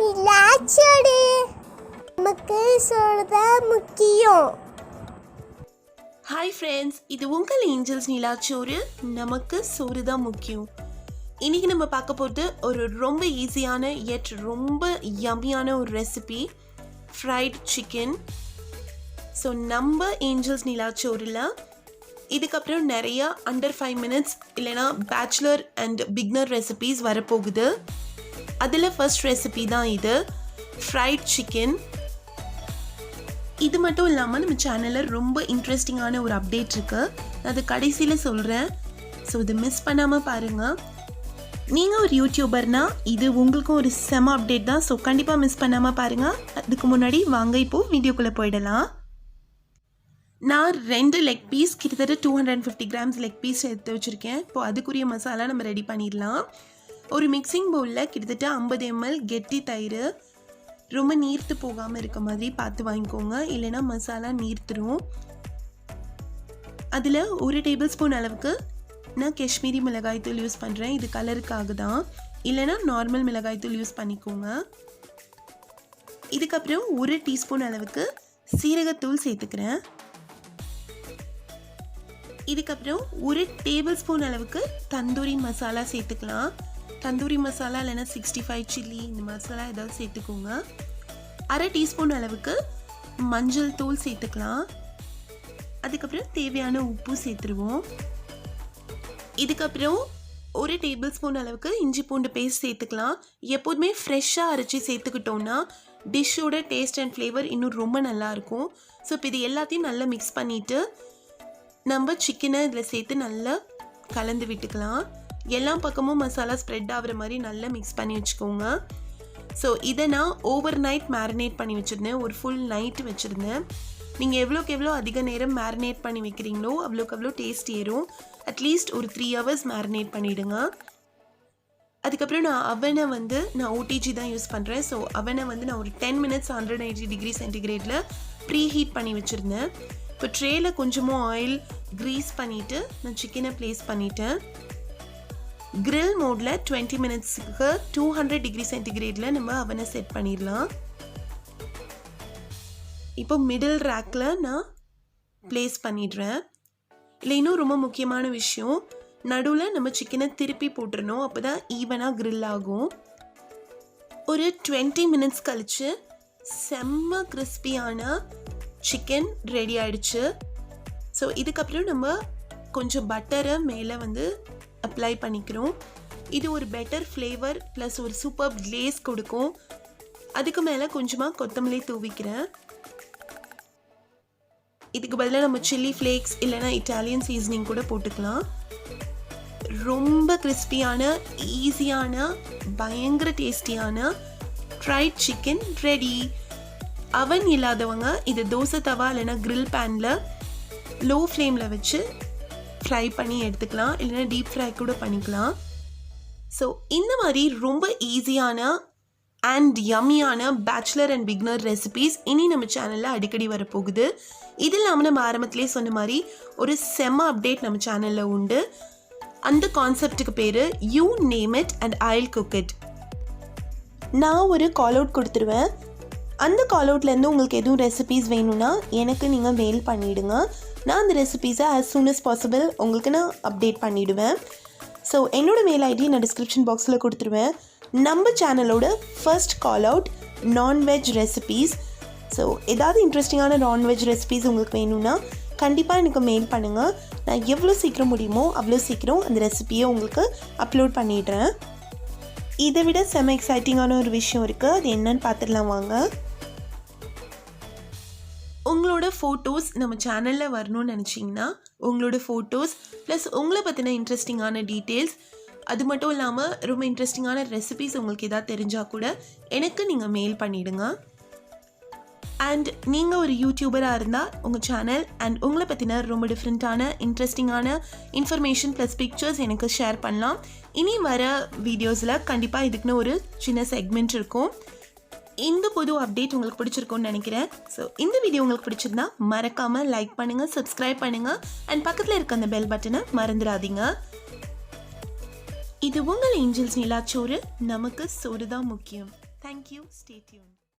நிலாச்சோறு நமக்கு சொல்றதான் முக்கியம். ஹாய் ஃப்ரெண்ட்ஸ், இது உங்கள் ஏஞ்சல்ஸ் நிலாச்சோறு. நமக்கு சோறு தான் முக்கியம். இன்றைக்கி நம்ம பார்க்க போகிறது ஒரு ரொம்ப ஈஸியான எட் ரொம்ப யம்மியான ஒரு ரெசிபி, ஃப்ரைட் சிக்கன். ஸோ நம்ம ஏஞ்சல்ஸ் நிலாச்சோறில் இதுக்கப்புறம் நிறையா அண்டர் 5 minutes இல்லைனா பேச்சுலர் அண்ட் பிக்னர் ரெசிபீஸ் வரப்போகுது. அதில் ஃபர்ஸ்ட் ரெசிபி தான் இது, ஃப்ரைட் சிக்கன். இது மட்டும் இல்லாமல் நம்ம சேனலில் ரொம்ப இன்ட்ரெஸ்டிங்கான ஒரு அப்டேட் இருக்குது, அது கடைசியில் சொல்கிறேன். ஸோ இதை மிஸ் பண்ணாமல் பாருங்கள். நீங்கள் ஒரு யூடியூபர்னால் இது உங்களுக்கும் ஒரு செம அப்டேட் தான். ஸோ கண்டிப்பாக மிஸ் பண்ணாமல் பாருங்கள். அதுக்கு முன்னாடி வாங்க இப்போது வீடியோக்குள்ளே போயிடலாம். நான் 2 லெக் பீஸ், கிட்டத்தட்ட 250 grams லெக் பீஸ் எடுத்து வச்சுருக்கேன். இப்போது அதுக்குரிய மசாலா நம்ம ரெடி பண்ணிடலாம். ஒரு மிக்சிங் பவுலில் கிட்டத்தட்ட 50 ml கெட்டி தயிர், ரொம்ப நீர்த்து போகாமல் இருக்க மாதிரி பார்த்து வாங்கிக்கோங்க, இல்லைன்னா மசாலா நீர்த்துரும். அதில் 1 tablespoon அளவுக்கு நான் காஷ்மீரி மிளகாய்த்தூள் யூஸ் பண்ணுறேன். இது கலருக்காக தான், இல்லைனா நார்மல் மிளகாய்த்தூள் யூஸ் பண்ணிக்கோங்க. இதுக்கப்புறம் 1 teaspoon அளவுக்கு சீரகத்தூள் சேர்த்துக்கிறேன். இதுக்கப்புறம் 1 tablespoon அளவுக்கு தந்தூரி மசாலா சேர்த்துக்கலாம். தந்தூரி மசாலா இல்லைன்னா 65 சில்லி இந்த மசாலா ஏதாவது சேர்த்துக்கோங்க. 1/2 teaspoon அளவுக்கு மஞ்சள் தூள் சேர்த்துக்கலாம். அதுக்கப்புறம் தேவையான உப்பு சேர்த்துருவோம். இதுக்கப்புறம் 1 tablespoon அளவுக்கு இஞ்சி பூண்டு பேஸ்ட் சேர்த்துக்கலாம். எப்போதுமே ஃப்ரெஷ்ஷாக அரைச்சி சேர்த்துக்கிட்டோன்னா டிஷ்ஷோட டேஸ்ட் அண்ட் ஃப்ளேவர் இன்னும் ரொம்ப நல்லாயிருக்கும். ஸோ இப்போ இது எல்லாத்தையும் நல்லா மிக்ஸ் பண்ணிவிட்டு நம்ம சிக்கனை இதில் சேர்த்து நல்லா கலந்து விட்டுக்கலாம். எல்லா பக்கமும் மசாலா ஸ்ப்ரெட் ஆகிற மாதிரி நல்லா மிக்ஸ் பண்ணி வச்சுக்கோங்க. ஸோ இதை நான் ஓவர் நைட் மேரினேட் பண்ணி வச்சுருந்தேன், ஒரு ஃபுல் நைட் வச்சுருந்தேன். நீங்கள் எவ்வளோக்கு எவ்வளோ அதிக நேரம் மேரினேட் பண்ணி வைக்கிறீங்களோ அவ்வளோக்கு எவ்வளோ டேஸ்ட் ஏறும். அட்லீஸ்ட் ஒரு 3 hours மேரினேட் பண்ணிவிடுங்க. அதுக்கப்புறம் நான் ஓடிஜி தான் யூஸ் பண்ணுறேன். ஸோ அவனை நான் ஒரு 10 minutes 180 degree centigradeல ப்ரீ ஹீட் பண்ணி வச்சுருந்தேன். இப்போ ட்ரேயில் கொஞ்சமாக ஆயில் க்ரீஸ் பண்ணிவிட்டு நான் சிக்கனை ப்ளேஸ் பண்ணிவிட்டேன். கிரில் மோடில் 20 minutesக்கு 200 degree centigradeல நம்ம அவனை செட் பண்ணிடலாம். இப்போ மிடில் ரேக்கில் நான் ப்ளேஸ் பண்ணிடுறேன். இல்லை, இன்னும் ரொம்ப முக்கியமான விஷயம், நடுவில் நம்ம சிக்கனை திருப்பி போட்டுருணும், அப்போ தான் ஈவனாக கிரில் ஆகும். ஒரு 20 minutes கழித்து செம்ம கிறிஸ்பியான சிக்கன் ரெடி ஆயிடுச்சு. ஸோ இதுக்கப்புறம் நம்ம கொஞ்சம் பட்டரை மேலே அப்ளை பண்ணிக்கிறோம். இது ஒரு பெட்டர் ஃப்ளேவர் ப்ளஸ் ஒரு சூப்பர் கிளேஸ் கொடுக்கும். அதுக்கு மேலே கொஞ்சமாக கொத்தமல்லி தூவிக்கிறேன். இதுக்கு பதிலாக நம்ம சில்லி ஃப்ளேக்ஸ் இல்லைனா இட்டாலியன் சீசனிங் கூட போட்டுக்கலாம். ரொம்ப கிறிஸ்பியான, ஈஸியான, பயங்கர டேஸ்டியான ஃப்ரைட் சிக்கன் ரெடி. அவன் இல்லாதவங்க இது தோசை தவா இல்லைனா கிரில் பேனில் லோ ஃப்ளேமில் வச்சு ஃப்ரை பண்ணி எடுத்துக்கலாம், இல்லைனா டீப் ஃப்ரை கூட பண்ணிக்கலாம். ஸோ இந்த மாதிரி ரொம்ப ஈஸியான அண்ட் யம்மியான பேச்சுலர் அண்ட் பிக்னர் ரெசிபீஸ் இனி நம்ம சேனலில் அடிக்கடி வரப்போகுது. இது இல்லாமல் நம்ம ஆரம்பத்திலே சொன்ன மாதிரி ஒரு செம்ம அப்டேட் நம்ம சேனலில் உண்டு. அந்த கான்செப்டுக்கு பேர் you name it and I'll cook it. நான் ஒரு கால் அவுட் கொடுத்துருவேன். அந்த கால் அவுட்லேருந்து உங்களுக்கு எதுவும் ரெசிபீஸ் வேணும்னா எனக்கு நீங்கள் மெயில் பண்ணிவிடுங்க. நான் அந்த ரெசிபீஸை as soon as possible உங்களுக்கு நான் அப்டேட் பண்ணிவிடுவேன். ஸோ என்னோடய மெயில் ஐடி நான் டிஸ்கிரிப்ஷன் பாக்ஸில் கொடுத்துருவேன். நம்ம சேனலோட first call out non veg recipes. So ஏதாவது இன்ட்ரெஸ்டிங்கான நான்வெஜ் ரெசிபீஸ் உங்களுக்கு வேணும்னா கண்டிப்பாக எனக்கு மெயில் பண்ணுங்கள். நான் எவ்வளோ சீக்கிரம் முடியுமோ அவ்வளோ சீக்கிரம் அந்த ரெசிபியை உங்களுக்கு அப்லோட் பண்ணிடுறேன். இதை விட செம எக்ஸைட்டிங்கான ஒரு விஷயம் இருக்குது, அது என்னன்னு பார்த்துடலாம் வாங்க. உங்களோட ஃபோட்டோஸ் நம்ம சேனலில் வரணும்னு நினச்சிங்கன்னா உங்களோட ஃபோட்டோஸ் ப்ளஸ் உங்களை பற்றின இன்ட்ரெஸ்டிங்கான டீட்டெயில்ஸ், அது மட்டும் இல்லாமல் ரொம்ப இன்ட்ரெஸ்டிங்கான ரெசிபீஸ் உங்களுக்கு எதாவது தெரிஞ்சால் கூட எனக்கு நீங்கள் மெயில் பண்ணிவிடுங்க. அண்ட் நீங்கள் ஒரு யூடியூபராக இருந்தால் உங்கள் சேனல் அண்ட் உங்களை பற்றின ரொம்ப டிஃப்ரெண்ட்டான இன்ட்ரெஸ்டிங்கான இன்ஃபர்மேஷன் ப்ளஸ் பிக்சர்ஸ் எனக்கு ஷேர் பண்ணலாம். இனி வர வீடியோஸில் கண்டிப்பாக இதுக்குன்னு ஒரு சின்ன செக்மெண்ட் இருக்கும். இந்த புது அப்டேட் உங்களுக்கு பிடிச்சிருக்கும்னு நினைக்கிறேன். ஸோ இந்த வீடியோ உங்களுக்கு பிடிச்சிருந்தா மறக்காமல் லைக் பண்ணுங்கள், சப்ஸ்கிரைப் பண்ணுங்கள் அண்ட் பக்கத்தில் இருக்க அந்த பெல் பட்டனை மறந்துடாதீங்க. இது உங்கள் ஏஞ்சல்ஸ் நிலாச்சோறு, நமக்கு சோறு தான் முக்கியம். Thank you, stay tune.